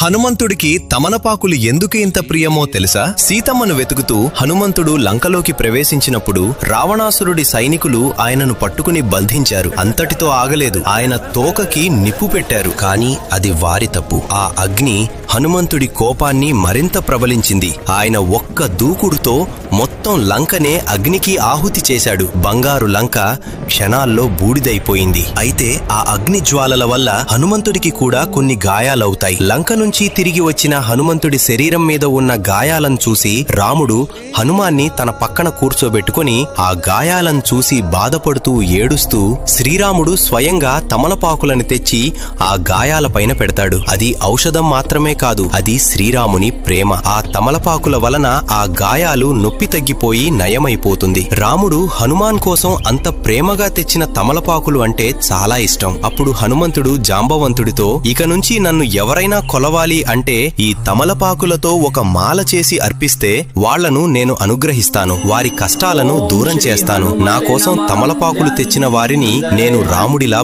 హనుమంతుడికి తమలపాకులు ఎందుకు ఇంత ప్రియమో తెలుసా? సీతమ్మను వెతుకుతూ హనుమంతుడు లంకలోకి ప్రవేశించినప్పుడు రావణాసురుడి సైనికులు ఆయనను పట్టుకుని బంధించారు. అంతటితో ఆగలేదు, ఆయన తోకకి నిప్పు పెట్టారు. కాని అది వారి తప్పు. ఆ అగ్ని హనుమంతుడి కోపాన్ని మరింత ప్రబలించింది. ఆయన ఒక్క దూకుడుతో మొత్తం లంకనే అగ్నికి ఆహుతి చేశాడు. బంగారు లంక క్షణాల్లో బూడిదైపోయింది. అయితే ఆ అగ్ని జ్వాలల వల్ల హనుమంతుడికి కూడా కొన్ని గాయాలవుతాయి. లంక నుంచి తిరిగి వచ్చిన హనుమంతుడి శరీరం మీద ఉన్న గాయాలను చూసి రాముడు హనుమాన్ని తన పక్కన కూర్చోబెట్టుకుని ఆ గాయాలను చూసి బాధపడుతూ ఏడుస్తూ శ్రీరాముడు స్వయంగా తమలపాకులను తెచ్చి ఆ గాయాలపైన పెడతాడు. అది ఔషధం మాత్రమే కాదు, అది శ్రీరాముని ప్రేమ. ఆ తమలపాకుల వలన ఆ గాయాలు నొప్పి తగ్గిపోయి నయమైపోతుంది. రాముడు హనుమాన్ కోసం అంత ప్రేమగా తెచ్చిన తమలపాకులు అంటే చాలా ఇష్టం. అప్పుడు హనుమంతుడు జాంబవంతుడితో, ఇక నుంచి నన్ను ఎవరైనా కొలవాలి అంటే ఈ తమలపాకులతో ఒక మాల చేసి అర్పిస్తే వాళ్లను నేను అనుగ్రహిస్తాను, వారి కష్టాలను దూరం చేస్తాను. నా కోసం తమలపాకులు తెచ్చిన వారిని నేను రాముడిలా